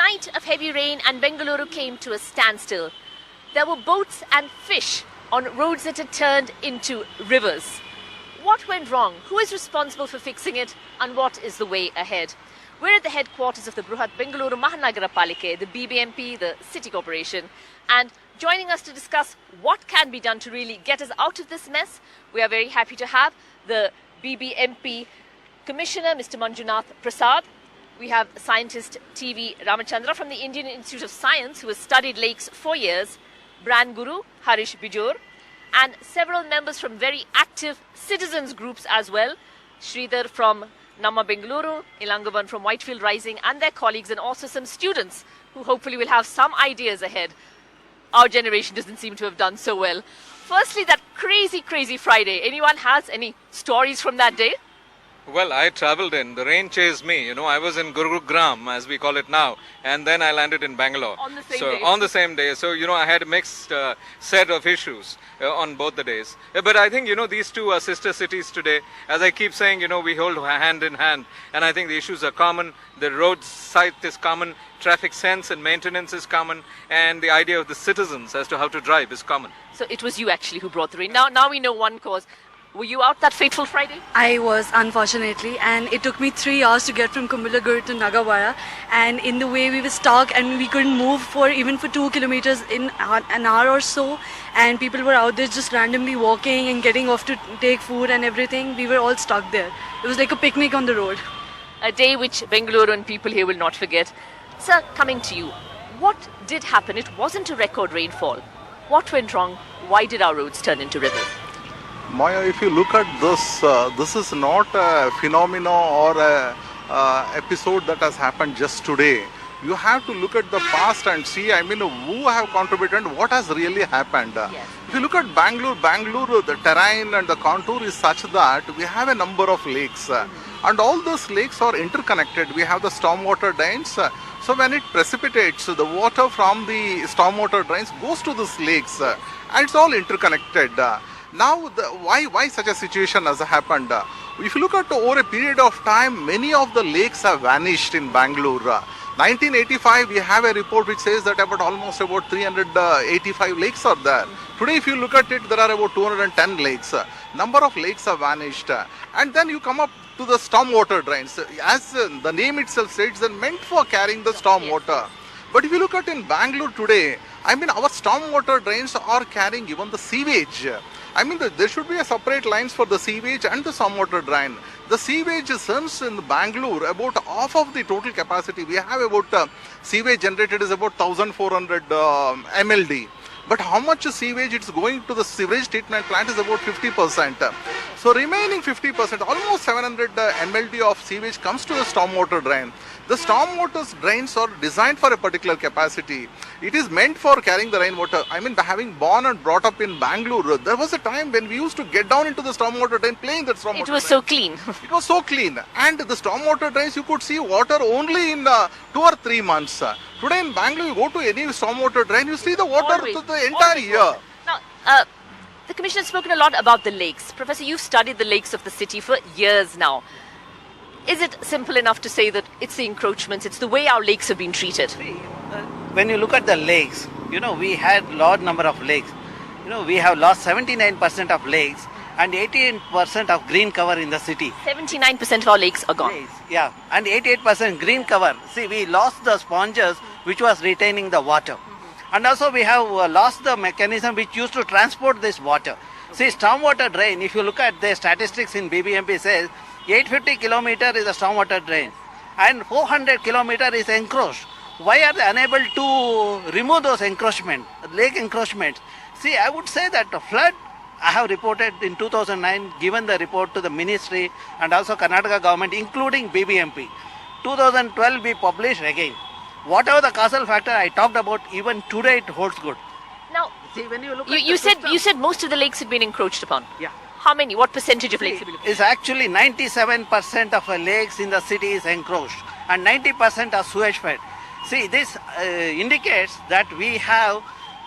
night of heavy rain and Bengaluru came to a standstill. There were boats and fish on roads that had turned into rivers. What went wrong? Who is responsible for fixing it? And what is the way ahead? We're at the headquarters of the Bruhat Bengaluru Mahanagara Palike, the BBMP, the City Corporation. And joining us to discuss what can be done to really get us out of this mess, we are very happy to have the BBMP Commissioner, Mr. Manjunath Prasad. We have scientist TV Ramachandra from the Indian Institute of Science, who has studied lakes for years, brand guru Harish Bijor, and several members from very active citizens groups as well. Sridhar from Namma Bengaluru, Ilangavan from Whitefield Rising, and their colleagues, and also some students who hopefully will have some ideas ahead. Our generation doesn't seem to have done so well. Firstly, that crazy Friday. Anyone has any stories from that day? Well, I travelled in. The rain chased me. I was in Gurugram, as we call it now, and then I landed in Bangalore. On the same day. On the same day. So, I had a mixed set of issues on both the days. But I think, these two are sister cities today. As I keep saying, we hold hand in hand. And I think the issues are common. The road site is common. Traffic sense and maintenance is common. And the idea of the citizens as to how to drive is common. So it was you actually who brought the rain. Now we know one cause. Were you out that fateful Friday? I was, unfortunately, and it took me 3 hours to get from Bengaluru to Nagawara, and in the way we were stuck and we couldn't move for 2 kilometers in an hour or so, and people were out there just randomly walking and getting off to take food and everything. We were all stuck there. It was like a picnic on the road. A day which Bengaluru and people here will not forget. Sir, coming to you, what did happen? It wasn't a record rainfall. What went wrong? Why did our roads turn into rivers? Maya, if you look at this, this is not a phenomenon or a episode that has happened just today. You have to look at the past and see, who have contributed and what has really happened. Yes. If you look at Bangalore, the terrain and the contour is such that we have a number of lakes. And all those lakes are interconnected. We have the stormwater drains. So when it precipitates, the water from the stormwater drains goes to these lakes. And it's all interconnected. Now, why such a situation has happened? If you look at over a period of time, many of the lakes have vanished in Bangalore. 1985, we have a report which says that almost about 385 lakes are there. Today, if you look at it, there are about 210 lakes. Number of lakes have vanished. And then you come up to the stormwater drains. As the name itself states, they're meant for carrying the stormwater. But if you look at in Bangalore today, our stormwater drains are carrying even the sewage. There should be a separate lines for the sewage and the stormwater drain. The sewage sends in Bangalore about half of the total capacity. We have about sewage generated is about 1,400 MLD. But how much sewage it's going to the sewage treatment plant is about 50%. So remaining 50%, almost 700 MLD of sewage comes to the stormwater drain. The stormwater drains are designed for a particular capacity. It is meant for carrying the rainwater. Having born and brought up in Bangalore, there was a time when we used to get down into the stormwater drain, playing that stormwater drain. It was so clean. It was so clean. And the stormwater drains, you could see water only in 2 or 3 months. Today in Bangalore, you go to any stormwater drain, you see the water the entire year. Now, the Commissioner has spoken a lot about the lakes. Professor, you've studied the lakes of the city for years now. Is it simple enough to say that it's the encroachments, it's the way our lakes have been treated? When you look at the lakes, we had large number of lakes. We have lost 79% of lakes and 18% of green cover in the city. 79% of our lakes are gone. Yeah, and 88% green cover. See, we lost the sponges which was retaining the water. And also we have lost the mechanism which used to transport this water. See, stormwater drain, if you look at the statistics in BBMP says, 850 kilometer is a stormwater drain and 400 kilometer is encroached. Why are they unable to remove those encroachment, lake encroachments? See, I would say that the flood, I have reported in 2009, given the report to the ministry and also Karnataka government, including BBMP. 2012 we published again. Whatever the causal factor I talked about, even today it holds good. Now, see, when you look you said most of the lakes had been encroached upon. Yeah. How many? What percentage of lakes have been encroached? It's actually 97% of the lakes in the city is encroached and 90% are sewage fed. See, this indicates that we have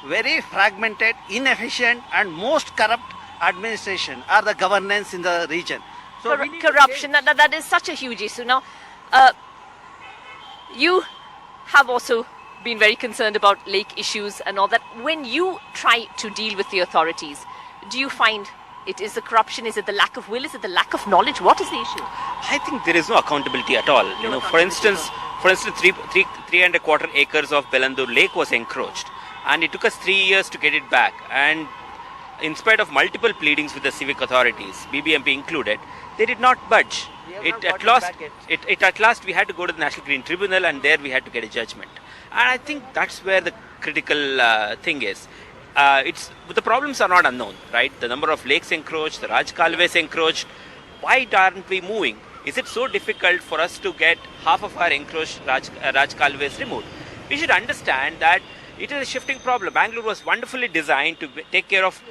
very fragmented, inefficient and most corrupt administration or the governance in the region. So corruption, that is such a huge issue. Now, you have also been very concerned about lake issues and all that. When you try to deal with the authorities, do you find it is the corruption? Is it the lack of will? Is it the lack of knowledge? What is the issue? I think there is no accountability at all. For instance, three and a quarter acres of Bengaluru Lake was encroached, and it took us 3 years to get it back. And in spite of multiple pleadings with the civic authorities, BBMP included, they did not budge. At last we had to go to the National Green Tribunal, and there we had to get a judgment. And I think that's where the critical thing is. The problems are not unknown, right? The number of lakes encroached, the Raj Kalves encroached. Why aren't we moving? Is it so difficult for us to get half of our encroached Raj Kalves removed? We should understand that it is a shifting problem. Bengaluru was wonderfully designed to take care of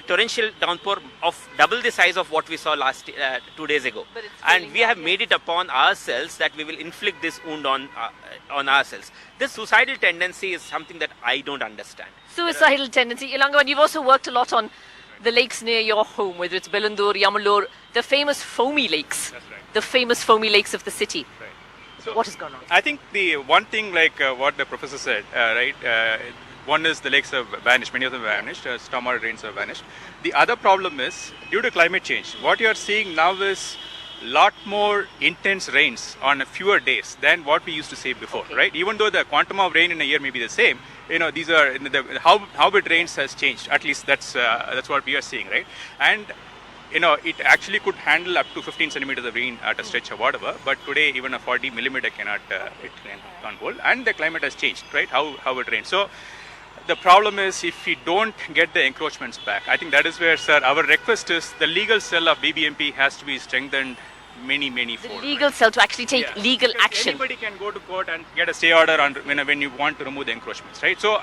torrential downpour of double the size of what we saw 2 days ago. And we have made it upon ourselves that we will inflict this wound on ourselves. This suicidal tendency is something that I don't understand. Suicidal tendency. Ilangavan, you've also worked a lot on the lakes near your home, whether it's Bengaluru, Yamalur, the famous foamy lakes. That's right. The famous foamy lakes of the city. Right. So What is going on? I think the one thing, like what the professor said, one is the lakes have vanished, many of them have vanished, stormwater drains have vanished. The other problem is due to climate change. What you are seeing now is lot more intense rains on fewer days than what we used to see before, right? Even though the quantum of rain in a year may be the same, these are how it rains has changed. At least that's what we are seeing, right? And it actually could handle up to 15 centimeters of rain at a stretch or whatever, but today even a 40 millimeter can't hold, and the climate has changed, right? How it rains. So the problem is if we don't get the encroachments back, I think that is where, sir, our request is the legal cell of BBMP has to be strengthened many fold. The legal cell to actually take legal action. Anybody can go to court and get a stay order on when you want to remove the encroachments, right? So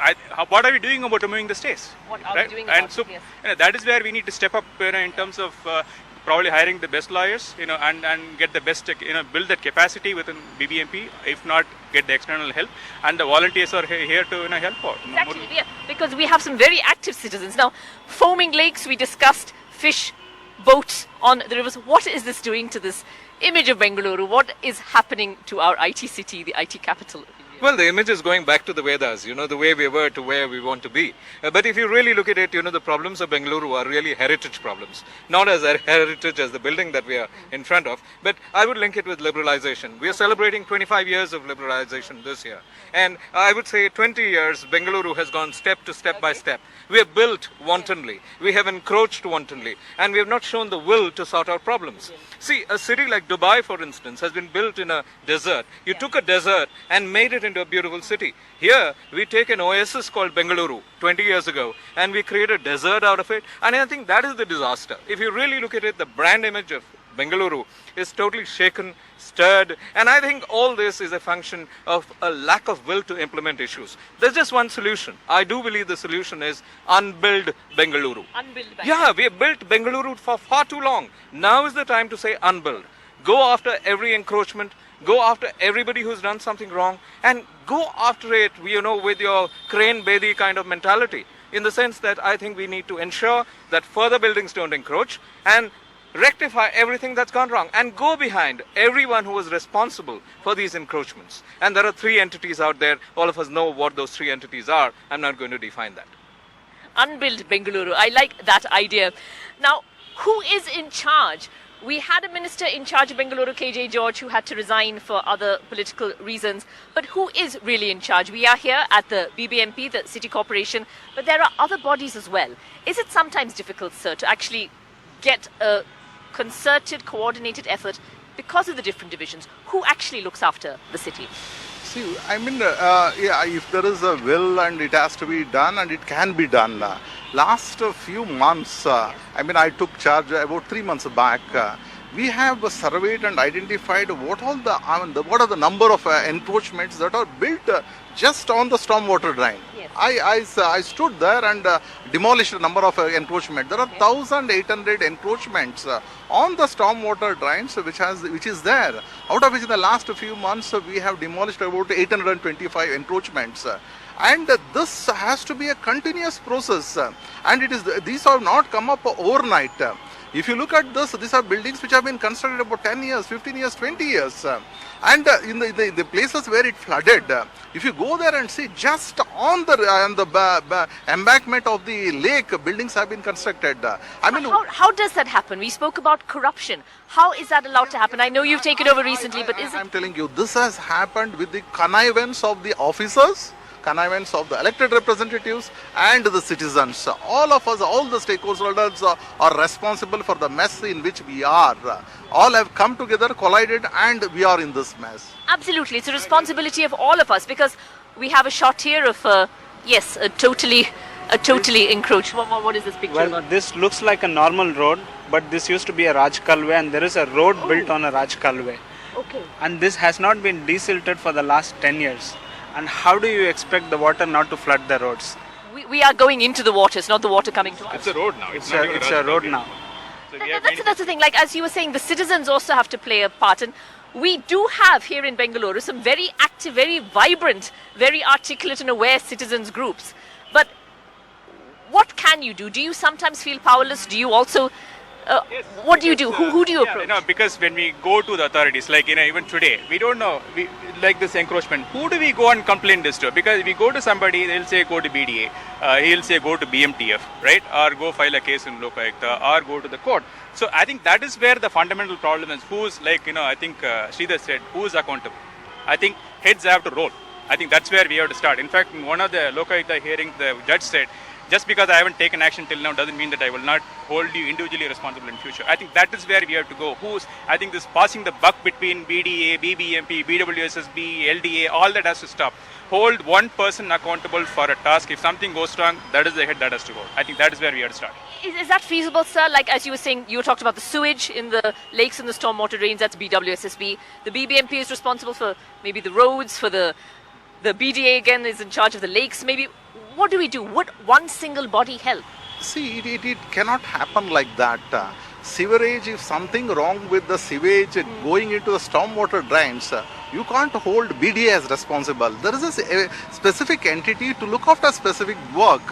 what are we doing about removing the stays? What are right? we doing about And so it? Yes. that is where we need to step up in terms of probably hiring the best lawyers, and get the best, build that capacity within BBMP. If not, get the external help, and the volunteers are here to help out. Exactly, yeah, because we have some very active citizens. Now, foaming lakes, we discussed fish, boats on the rivers. What is this doing to this image of Bengaluru? What is happening to our IT city, the IT capital? Well, the image is going back to the Vedas, the way we were to where we want to be. But if you really look at it, the problems of Bengaluru are really heritage problems. Not as a heritage as the building that we are in front of, but I would link it with liberalization. We are celebrating 25 years of liberalization this year. And I would say 20 years, Bengaluru has gone step by step. We have built wantonly. We have encroached wantonly. And we have not shown the will to sort out problems. See, a city like Dubai, for instance, has been built in a desert. You took a desert and made it into a beautiful city. Here, we take an oasis called Bengaluru 20 years ago, and we create a desert out of it. And I think that is the disaster. If you really look at it, the brand image of Bengaluru is totally shaken, stirred, and I think all this is a function of a lack of will to implement issues. There's just one solution. I do believe the solution is unbuild Bengaluru. Unbuild Bengaluru. Yeah, we have built Bengaluru for far too long. Now is the time to say unbuild. Go after every encroachment, go after everybody who's done something wrong, and go after it, with your crane bedi kind of mentality, in the sense that I think we need to ensure that further buildings don't encroach and rectify everything that's gone wrong and go behind everyone who was responsible for these encroachments. And there are 3 entities out there. All of us know what those 3 entities are. I'm not going to define that. Unbuild Bengaluru. I like that idea. Now, who is in charge? We had a minister in charge of Bengaluru, KJ George, who had to resign for other political reasons. But who is really in charge? We are here at the BBMP, the City Corporation, but there are other bodies as well. Is it sometimes difficult, sir, to actually get a concerted, coordinated effort because of the different divisions? Who actually looks after the city? See, I mean, if there is a will and it has to be done and it can be done. Last few months, I took charge about 3 months back. We have surveyed and identified what are the number of encroachments that are built just on the stormwater drain. Yes. I stood there and demolished a number of encroachments. There are 1,800 encroachments on the stormwater drains which is there. Out of which in the last few months we have demolished about 825 encroachments. And this has to be a continuous process, and these have not come up overnight. If you look at this, these are buildings which have been constructed about 10 years, 15 years, 20 years. And in the places where it flooded, if you go there and see, just on the embankment of the lake, buildings have been constructed. I mean, How does that happen? We spoke about corruption. How is that allowed to happen? I know you've taken over recently, but is it? I'm telling you, this has happened with the connivance of the officers, connivance of the elected representatives and the citizens. All of us, all the stakeholders are responsible for the mess in which we are. All have come together, collided, and we are in this mess. Absolutely. It's a responsibility of all of us because we have a shot here of, a totally encroached. What is this picture Well, about? this looks like a normal road, but this used to be a Raj Kalwe, and there is a road built on a Raj Kalwe. Okay. And this has not been desilted for the last 10 years. And how do you expect the water not to flood the roads? We are going into the water. It's not the water coming to us. It's a road now. It's a road now. So we have That's the thing. Like as you were saying, the citizens also have to play a part, and we do have here in Bengaluru some very active, very vibrant, very articulate and aware citizens groups. But what can you do? Do you sometimes feel powerless? Do you also? What do you do? Who do you approach? Because when we go to the authorities, like even today, we don't know, like this encroachment, who do we go and complain this to? Because if we go to somebody, they'll say go to BDA, he'll say go to BMTF, right? Or go file a case in Lokayukta, or go to the court. So I think that is where the fundamental problem is. Who's I think Sridhar said, who's accountable? I think heads have to roll. I think that's where we have to start. In fact, in one of the Lokayukta hearings, the judge said, just because I haven't taken action till now doesn't mean that I will not hold you individually responsible in future. I think that is where we have to go. I think this passing the buck between BDA, BBMP, BWSSB, LDA, all that has to stop. Hold one person accountable for a task. If something goes wrong, that is the head that has to go. I think that is where we have to start. Is that feasible, sir? Like as you were saying, you talked about the sewage in the lakes and the stormwater drains. That's BWSSB. The BBMP is responsible for maybe the roads. For the BDA again is in charge of the lakes. Maybe. What do we do? Would one single body help? See, it cannot happen like that. Sewerage, if something wrong with the sewage going into the stormwater drains, you can't hold BDA as responsible. There is a specific entity to look after specific work.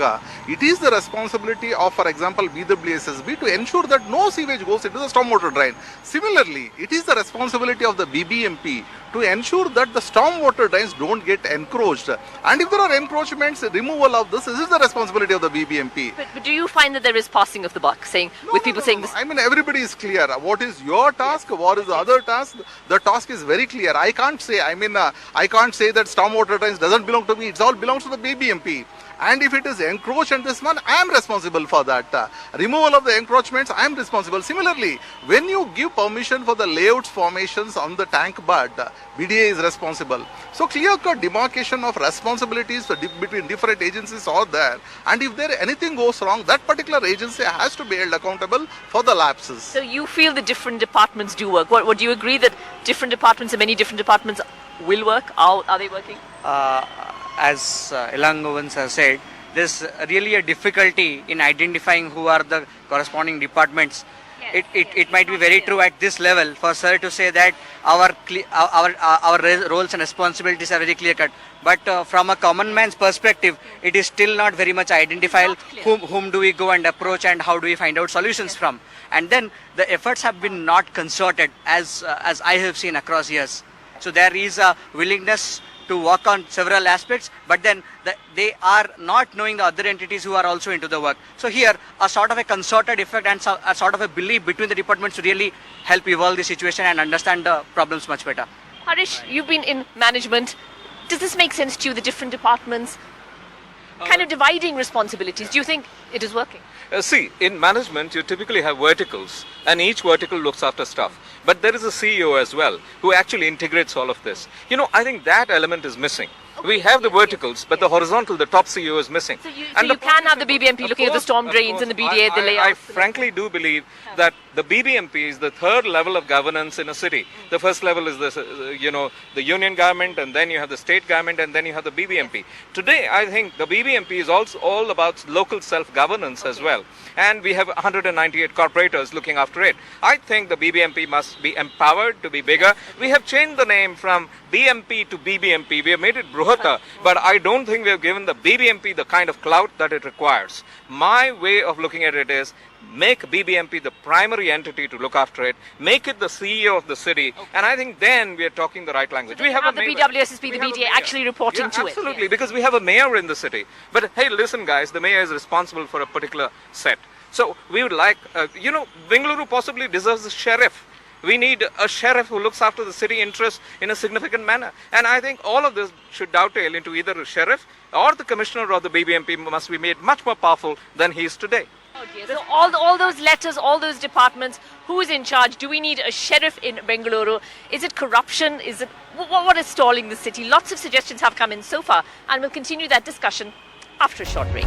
It is the responsibility of, for example, BWSSB to ensure that no sewage goes into the stormwater drain. Similarly, it is the responsibility of the BBMP to ensure that the stormwater drains don't get encroached. And if there are encroachments, removal of this is the responsibility of the BBMP. But do you find that there is passing of the buck, saying saying this? I mean, everybody is clear. What is your task? What is the other task? The task is very clear. I can't say that stormwater drains doesn't belong to me. It all belongs to the BBMP. And if it is encroached and this one, I am responsible for that. Removal of the encroachments, I am responsible. Similarly, when you give permission for the layouts formations on the tank bed, BDA is responsible. So clear-cut demarcation of responsibilities between different agencies are there. And if anything goes wrong, that particular agency has to be held accountable for the lapses. So you feel the different departments do work. What do you agree that different departments and many different departments will work? Are they working? As Ilangovans has said, there's really a difficulty in identifying who are the corresponding departments. Yes, It might be very true at this level for sir to say that our roles and responsibilities are very clear cut. But from a common man's perspective, it is still not very much identifiable whom do we go and approach and how do we find out solutions from. And then the efforts have been not concerted as I have seen across years. So there is a willingness to work on several aspects, but then they are not knowing the other entities who are also into the work. So here, a sort of a concerted effect and a sort of a belief between the departments to really help evolve the situation and understand the problems much better. Harish, you've been in management. Does this make sense to you, the different departments kind of dividing responsibilities? Do you think it is working? See, in management, you typically have verticals, and each vertical looks after stuff. But there is a CEO as well, who actually integrates all of this. I think that element is missing. We have the verticals, but the horizontal, the top CEO is missing. So you can have the BBMP looking at the storm drains and the BDA, the layouts. I frankly do believe that the BBMP is the third level of governance in a city. The first level is the union government, and then you have the state government, and then you have the BBMP. Today, I think the BBMP is also all about local self-governance as well. And we have 198 corporators looking after it. I think the BBMP must be empowered to be bigger. We have changed the name from BMP to BBMP. We have made it broad Bruhata, but I don't think we have given the BBMP the kind of clout that it requires. My way of looking at it is make BBMP the primary entity to look after it, make it the CEO of the city, and I think then we are talking the right language. So we have the BWSSP, the BDA actually reporting to it. Absolutely, because we have a mayor in the city. But hey, listen guys, the mayor is responsible for a particular set. So we would like, Bengaluru possibly deserves a sheriff. We need a sheriff who looks after the city interests in a significant manner. And I think all of this should dovetail into either a sheriff or the commissioner or the BBMP must be made much more powerful than he is today. Oh dear. So all those letters, all those departments, who's in charge? Do we need a sheriff in Bengaluru? Is it corruption? Is it what is stalling the city? Lots of suggestions have come in so far, and we'll continue that discussion after a short break.